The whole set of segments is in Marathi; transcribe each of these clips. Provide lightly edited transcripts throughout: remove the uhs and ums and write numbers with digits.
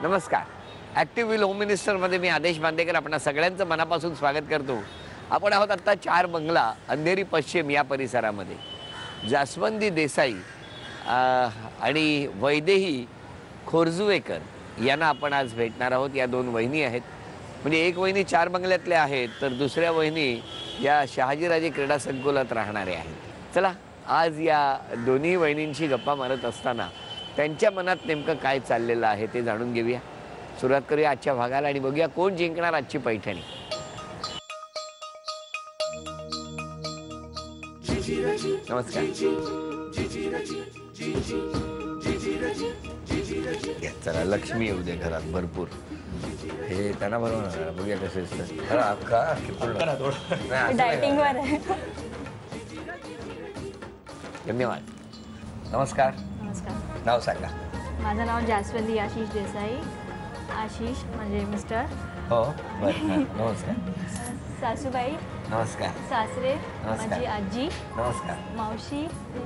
नमस्कार. ॲक्टिव्ह व्हील होम मिनिस्टरमध्ये मी आदेश बांदेकर आपणा सगळ्यांचं मनापासून स्वागत करतो. आपण आहोत आत्ता 4 बंगला अंधेरी पश्चिम या परिसरामध्ये. जास्वंदी देसाई आणि वैदेही खोरजुवेकर यांना आपण आज भेटणार आहोत. या 2 वहिनी आहेत. म्हणजे एक वहिनी 4 बंगल्यातल्या आहेत तर दुसऱ्या वहिनी या शहाजीराजे क्रीडा संकुलात राहणारे आहेत. चला आज या दोन्ही वहिनींची गप्पा मारत असताना त्यांच्या मनात नेमकं काय चाललेलं आहे ते जाणून घेऊया. सुरुवात करूया आजच्या भागाला आणि बघूया कोण जिंकणार आजची पैठणी. नमस्कार. चला लक्ष्मी येऊ दे घरात भरपूर. हे त्यांना बरोबर बघूया कसं धन्यवाद. नमस्कार. नमस्कार. नाव सांगा. माझं नाव जास्वंदी आशिष देसाई. आशिष म्हणजे मिस्टर. हो बरं. नमस्कार. सासूबाई. नमस्कार. सासरे. नमस्कार. माझी आजी. नमस्कार. मावशी.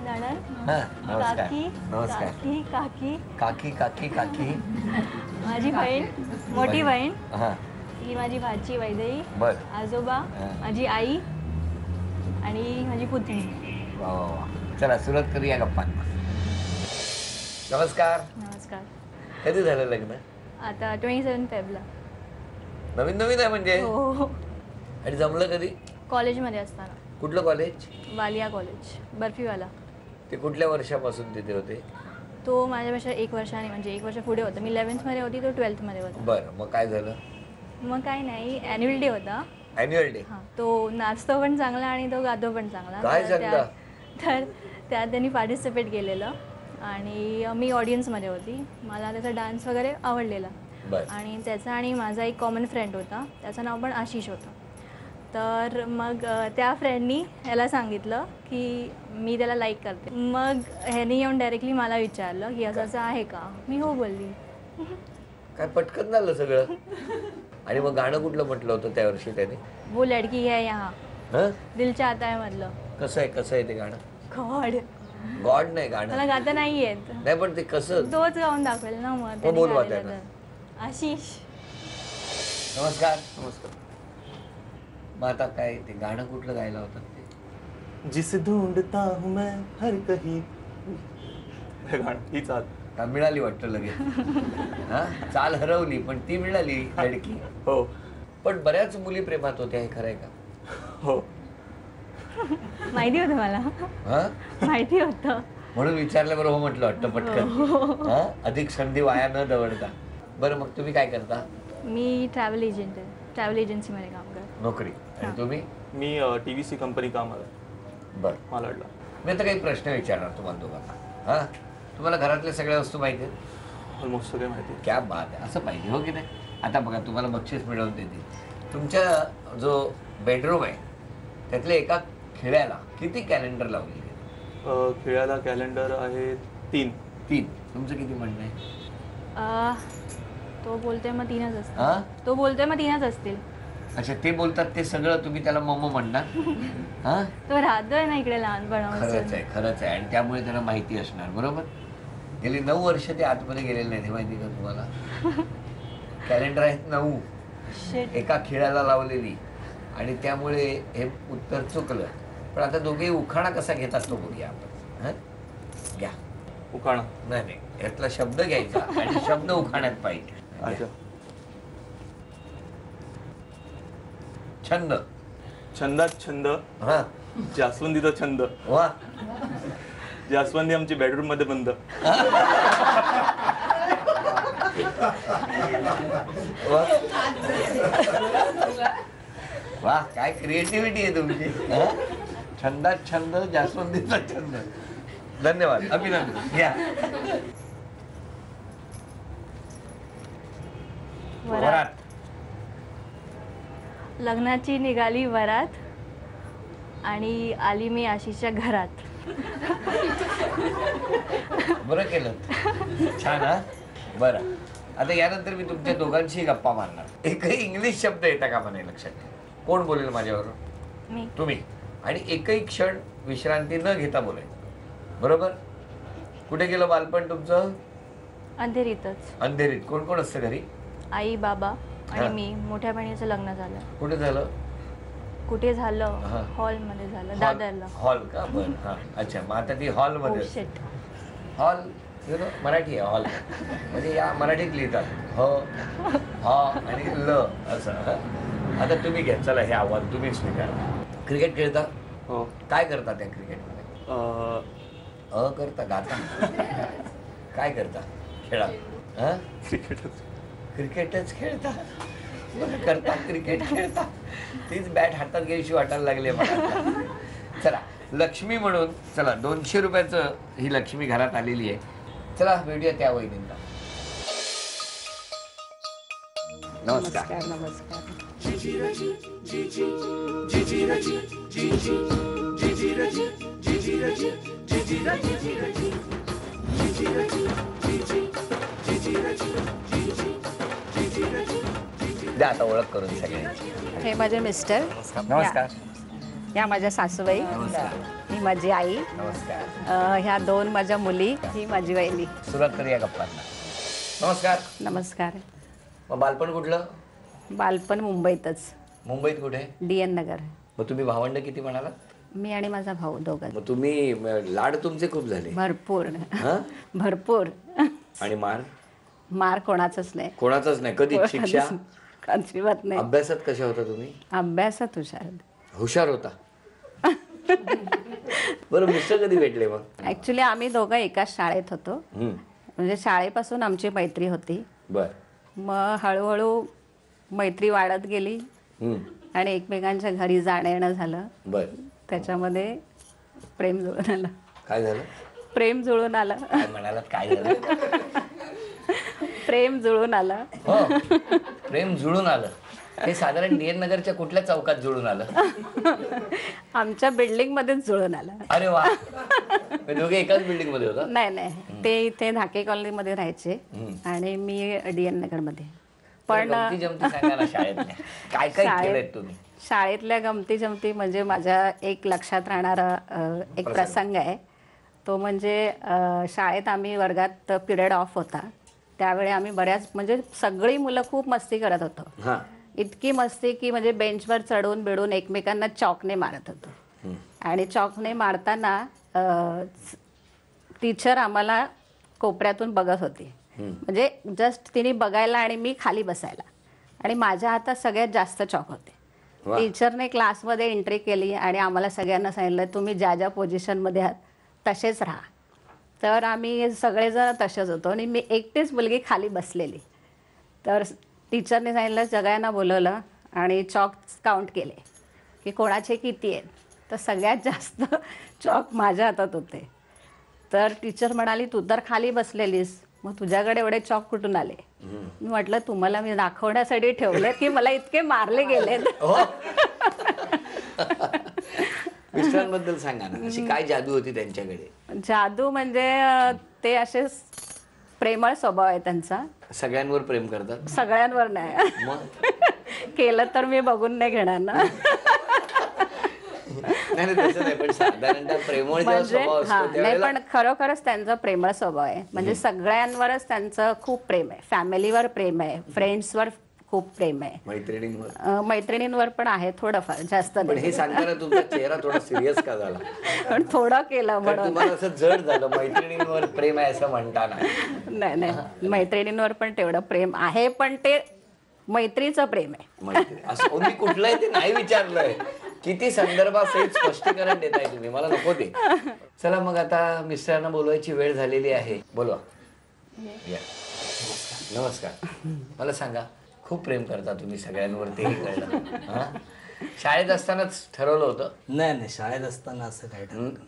नणंद. नमस्कार. काकी. नमस्कार. काकी काकी काकी काकी काकी. माझी बहीण. मोठी बहीण. हां ही माझी भाची वैदेही. बरं. आजोबा. माझी आई आणि माझी पुतणी. वा वा वा. चला सुरुवात करूया गप्पांना. नमस्कार. नमस्कार. कधी झालं लग्न? आता 27 फेब्रुवारीला. नवीन नवीन आहे म्हणजे. हो. आणि जमलं कधी? कॉलेजमध्ये असताना. कुठलं कॉलेज? वालिया कॉलेज बर्फीवाला. ते कुठल्या वर्षापासून तिथे होते? तो माझ्यापेक्षा 1 वर्षाने म्हणजे 1 वर्ष पुढे होता. मी 11th मध्ये होती, तो 12th मध्ये होता. बरं मग काय झालं? मग काही नाही, ॲन्युअल डे होता. Annual day. हां, तो नाचतो पण चांगला आणि तो गातो पण चांगला. काय सांगता? तर त्यात त्यांनी पार्टिसिपेट केलेलं आणि मी ऑडियन्समध्ये होती. मला त्याचा डान्स वगैरे आवडलेला. आणि त्याचा आणि माझा एक कॉमन फ्रेंड होता, त्याचं नाव पण आशिष होतं. तर मग त्या फ्रेंडनी ह्याला सांगितलं की मी त्याला लाईक करते. मग ह्याने येऊन डायरेक्टली मला विचारलं की असं असं आहे का. मी हो बोलली. काय पटकन झालं सगळं. आणि मग गाणं कुठलं म्हटलं होतं त्या वर्षी त्याने? वो लडकी है यहाँ दिल चाहता है मधलं. कसं आहे ते गाणं? गॉड. गॉड नाही गाणं. मला गाता नाही येत. नाही पण ते कसं? तोच गाऊन दाखवेल ना मग. बोलवा त्याला. आशिष. नमस्कार. नमस्कार. मग आता काय ते गाणं कुठलं गायला होतं ते? जिसे ढूंढता हूं मैं हर कहीं. हे गाणं ही चाल का मिळाली वाटतं लगेच. हा चाल हरवली पण ती मिळाली लडकी. हो. पण बऱ्याच मुली प्रेमात होत्या हे खरंय का? हो. माहिती होतं मला. हा माहिती होतं म्हणून विचारलं बरं. हो म्हटलं वाटतं पटकन. हा अधिक संधी वाया न दवडता. बरं मग तुम्ही काय करता? मी ट्रॅव्हल एजंट आहे. ट्रॅव्हल एजन्सीमध्ये काम करते. नोकरी. आणि तुम्ही? मी TVC कंपनी कामाला. बरं मालाडला. मी आता काही प्रश्न विचारणार तुम्हाला दोघांना. हा तुम्हाला घरातल्या सगळ्या वस्तू माहिती आहेत? ऑलमोस्ट सगळे माहिती. क्या बात आहे. असं पाहिजे हो की नाही. आता बघा तुम्हाला बक्षीस मिळवून देतील. तुमच्या जो बेडरूम आहे त्यातल्या एका खिळ्याला किती कॅलेंडर लावलेले? खिळ्याला कॅलेंडर आहे 3. तुमचं किती म्हणणं आहे? तो बोलतोय मग 3च असतील. तो बोलतोय मग 3च असतील. अच्छा ते बोलतात ते सगळं तुम्ही त्याला मम्मा म्हणणार? हा तो राहतोय ना इकडे लहानपणापासून. खरंच आहे. आणि त्यामुळे त्याला माहिती असणार. बरोबर. गेली 9 वर्ष ते आतमध्ये गेलेले नाही. हे माहिती का तुम्हाला? कॅलेंडर आहेत 9 एका खिळ्याला लावलेली. आणि त्यामुळे हे उत्तर चुकलं. पण आता दोघे उखाणा कसा घेतात तो बघूया आपण. घ्या उखाणा. नाही यातला शब्द घ्यायचा आणि शब्द उखाण्यात पाहिजे. अच्छा. छंद. छंदात छंद. हा जास्वंदीचा छंद. वा. जास्वंदी आमची बेडरूम मध्ये बंद. वा काय क्रिएटिव्हिटी आहे तुमची. छंदात छंद जास्वंदीचा छंद. धन्यवाद. अभिनंदन. घ्या. वरात. लग्नाची निघाली वरात आणि आली मी आशिषच्या घरात. बरं केलं. छान. हा बरं. आता यानंतर मी तुमच्या दोघांशी गप्पा मारणार. एकही इंग्लिश शब्द येता का म्हणे लक्षात ठेवा. कोण बोलेल माझ्याबरोबर? मी. तुम्ही. आणि एकही क्षण विश्रांती न घेता बोलायचं. बरोबर. कुठे गेलं बालपण तुमचं? अंधेरीतच. अंधेरीत कोण कोण असतं घरी? आई, बाबा हा. आणि मी. मोठ्या बहिणीचं लग्न झालं. कुठे झालं? कुठे झालं? हा. हॉलमध्ये झालं, दादरला. हॉल का? बरं, हा. अच्छा, मग आता ती हॉलमध्ये Oh shit. हॉल मराठी आहे हॉल म्हणजे या मराठीत लिहितात ह ह आणि ल असं. आता तुम्ही घ्या, चला हे आव्हान तुम्ही स्वीकारा. क्रिकेट खेळता? हो. काय करता त्या क्रिकेटमध्ये? करता, गाता? काय करता खेळा? क्रिकेटच. क्रिकेटच खेळता? बरं, करता क्रिकेट खेळता. तीच बॅट हातात घ्यायची वाटायला लागली मला आता. चला, लक्ष्मी म्हणून चला 200 रुपयाचं ही लक्ष्मी घरात आलेली आहे. चला भेटूया त्या वहिनींना. नमस्कार. नमस्कार. द्या आता ओळख करून सगळ्यांची. हे माझे मिस्टर. नमस्कार. या माझ्या सासूबाई. नमस्कार. ही माझी आई. नमस्कार. ह्या 2 माझ्या मुली. ही माझी वहिनी. सुरुवात करूया गप्पांना. नमस्कार. नमस्कार. मग बालपण कुठलं? बालपण मुंबईतच. मुंबईत कुठे? DN नगर. मग तुम्ही भावंड किती म्हणाला? मी आणि माझा भाऊ दोघं. मग तुम्ही लाड तुमचे खूप झाले. भरपूर. हा? भरपूर. आणि मार? मार कोणाचाच नाही. कोणाचाच नाही. कधी शिक्षा? अजिबात नाही. अभ्यासात कशा होता तुम्ही? अभ्यासात हुशार. हुशार होता. बरं, मिस्टर कधी भेटले मग? ऍक्च्युली आम्ही दोघं एकाच शाळेत होतो. म्हणजे शाळेपासून आमची मैत्री होती. बर. मग हळूहळू मैत्री वाढत गेली आणि एकमेकांच्या घरी जाणं येणं झालं. बर. त्याच्यामध्ये प्रेम जुळून आलं. काय झालं? प्रेम जुळून आलं. काय म्हणालात? काय झालं? प्रेम जुळून आलं. हो, प्रेम जुळून आलं. हे साधारण DN नगरच्या कुठल्या चौकात जुळून आलं? आमच्या बिल्डिंग मध्येच जुळून आलं. अरे वा. दोघे एकाच बिल्डिंग मध्ये होता? नाही नाही, ते इथे धाके कॉलनीमध्ये राहायचे आणि मी DN नगरमध्ये. पण जमती सांगा ना शाळेतल्या. काय काय केलंय तुम्ही? शाळेतल्या गमती जमती म्हणजे माझ्या एक लक्षात राहणारा एक प्रसंग आहे. तो म्हणजे शाळेत आम्ही वर्गात पिरियड ऑफ होता त्यावेळी आम्ही बऱ्याच म्हणजे सगळी मुलं खूप मस्ती करत होतो. इतकी मस्ती की म्हणजे बेंचवर चढून बिडून एकमेकांना चॉकने मारत होतो. आणि चॉकने मारताना टीचर आम्हाला कोपऱ्यातून बघत होती. म्हणजे जस्ट तिने बघायला आणि मी खाली बसायला आणि माझ्या हातात सगळ्यात जास्त चॉक होते. टीचरने क्लासमध्ये एंट्री केली आणि आम्हाला सगळ्यांना सांगितलं तुम्ही ज्या ज्या पोझिशनमध्ये आहात तसेच राहा. तर आम्ही सगळेजण तसेच होतो आणि मी एकटीच मुलगी खाली बसलेली. तर टीचरने सांगितलं सगळ्यांना बोलवलं आणि चॉक काउंट केले की कोणाचे किती आहेत. तर सगळ्यात जास्त चॉक माझ्या हातात होते. तर टीचर म्हणाली तू तर खाली बसलेलीस मग तुझ्याकडे एवढे चॉक कुठून आले? मी म्हटलं तुम्हाला मी दाखवण्यासाठी ठेवले की मला इतके मारले गेलेत. मिस्टरांबद्दल सांगा ना, अशी काय जादू होती त्यांच्याकडे? जादू म्हणजे ते असे प्रेमळ स्वभाव आहे त्यांचा. सगळ्यांवर प्रेम करतात? सगळ्यांवर नाही. केलं तर मी बघून नाही घेणार ना. नाही पण खरोखरच त्यांचा प्रेमळ स्वभाव आहे. म्हणजे सगळ्यांवरच त्यांचं खूप प्रेम आहे. फॅमिलीवर प्रेम आहे, फ्रेंड्सवर खूप प्रेम आहे, मैत्रिणींवर पण आहे थोडंफार, जास्त नाही. हे सांगताना तुमचा चेहरा थोडा सिरियस का झाला? पण थोडं केलं म्हणून तुम्हाला असं जड झालं मैत्रिणींवर प्रेम आहे असं म्हणताना. नाही नाही, मैत्रिणींवर पण तेवढं प्रेम आहे पण ते मैत्रीचं प्रेम आहे. असं मी कुठलंय ते नाही विचारलंय. किती संदर्भासहित स्पष्टीकरण देताय तुम्ही, मला नको ते. चला मग आता मिस्टरांना बोलवायची वेळ झालेली आहे. बोलवा. नमस्कार. मला सांगा, खूप प्रेम करता तुम्ही सगळ्यांवर, तेही कळलं. शाळेत असतानाच ठरवलं होतं? नाही नाही, शाळेत असताना असं काय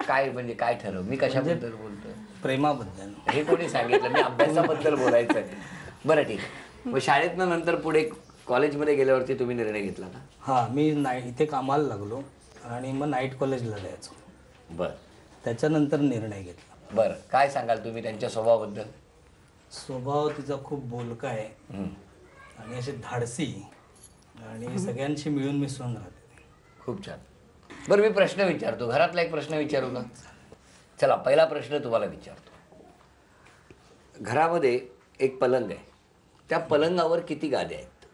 काय म्हणजे काय ठरव? मी कशाबद्दल बोलतोय? प्रेमाबद्दल. हे कोणी सांगितलं? मी अभ्यासाबद्दल बोलायचं आहे. बरं ठीक आहे. मग शाळेतनं नंतर पुढे कॉलेजमध्ये गेल्यावरती तुम्ही निर्णय घेतला ना? हां, मी इथे कामाला लागलो आणि मग नाईट कॉलेजला जायचो. बरं. त्याच्यानंतर निर्णय घेतला. बरं, काय सांगाल तुम्ही त्यांच्या स्वभावाबद्दल? स्वभाव तिचा खूप बोलका आहे आणि अशी धाडसी आणि सगळ्यांशी मिळून मिसळून राहते. खूप छान. बरं, मी प्रश्न विचारतो. घरातला एक प्रश्न विचारू का? चला, पहिला प्रश्न तुम्हाला विचारतो. घरामध्ये एक पलंग आहे. त्या पलंगावर किती गाद्या आहेत?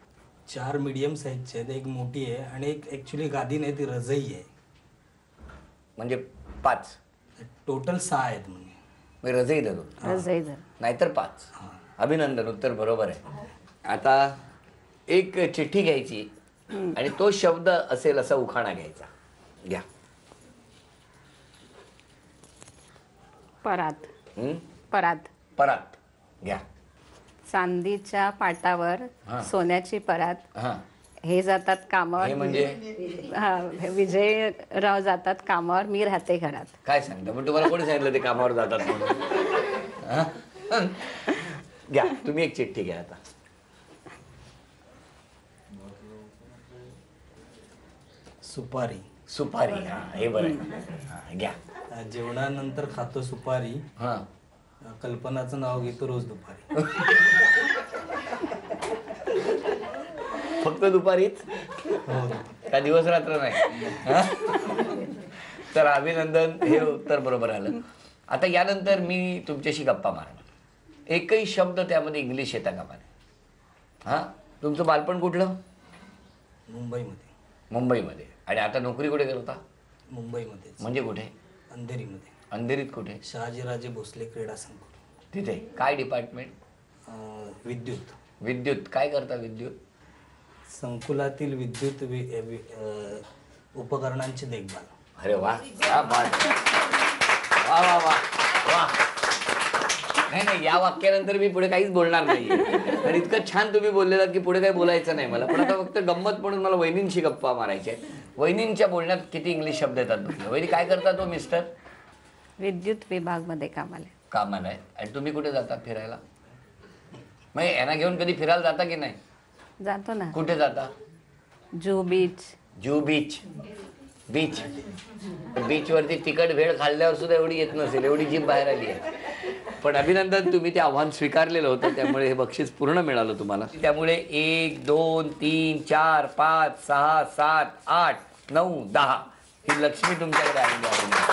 4 मीडियम साईजचे आहेत, एक मोठी आहे आणि एक ॲक्च्युली गादी नाही, ती रजई आहे. म्हणजे 5. टोटल 6 आहेत म्हणजे. मी रजई धरून, रजई धर. नाहीतर 5. अभिनंदन, उत्तर बरोबर आहे. आता एक चिठ्ठी घ्यायची आणि तो शब्द असेल असा उखाणा घ्यायचा. घ्या. परात. हं? परात. परात घ्या. चांदीच्या पाटावर सोन्याची परात. हां, हे जातात हे कामावर. म्हणजे हा, विजयराव जातात कामावर, मी राहते घरात. काय सांगता? पण तुम्हाला कोणी सांगितलं ते कामावर जातात म्हणून? हां? घ्या, तुम्ही एक चिठ्ठी घ्या आता. सुपारी. सुपारी. हां, हे बरं आहे. हां, घ्या. जेवणानंतर खातो सुपारी, हां, कल्पनाचं नाव घेतो रोज दुपारी. फक्त दुपारीच हो. का दिवस रात्र नाही? हां? तर अभिनंदन, हे उत्तर बरोबर आलं. आता यानंतर मी तुमच्याशी गप्पा मारणार. एकही शब्द त्यामध्ये इंग्लिश येता कामा नये. हां, तुमचं बालपण कुठलं? मुंबईमध्ये. मुंबईमध्ये. आणि आता नोकरी कुठे करता? मुंबईमध्येच. म्हणजे कुठे? अंधेरीमध्ये. अंधेरीत कुठे? शहाजीराजे भोसले क्रीडा संकुल. तिथे काय डिपार्टमेंट? विद्युत. विद्युत. काय करता विद्युत? संकुलातील विद्युत उपकरणांची देखभाल. अरे वा, क्या बात आहे. वा वा वा वा. नाही नाही, या वाक्यानंतर मी पुढे काहीच बोलणार नाही. आणि इतकं छान तुम्ही बोललेलात की पुढे काही बोलायचं नाही मला. पण आता फक्त गंमत म्हणून मला वहिनींशी गप्पा मारायच्या आहेत. वहिनींच्या बोलण्यात किती इंग्लिश शब्द येतात बघितलं. वहिनी काय करता तो मिस्टर? विद्युत विभागमध्ये कामाला. कामाला आहे. आणि तुम्ही कुठे जाता फिरायला? मग यांना घेऊन कधी फिरायला जाता की नाही? जातो ना. कुठे जाता? Juhu beach. Juhu beach. Beach बीचवरती तिखट भेळ खाल्ल्यावर सुद्धा एवढी येत नसेल, एवढी जीभ बाहेर आली आहे. पण अभिनंदन, तुम्ही ते आव्हान स्वीकारलेलं होतं, त्यामुळे हे बक्षीस पूर्ण मिळालं तुम्हाला. त्यामुळे 1 2 3 4 5 6 7 8 9 10 ही लक्ष्मी तुमच्याकडे आलेली आहे.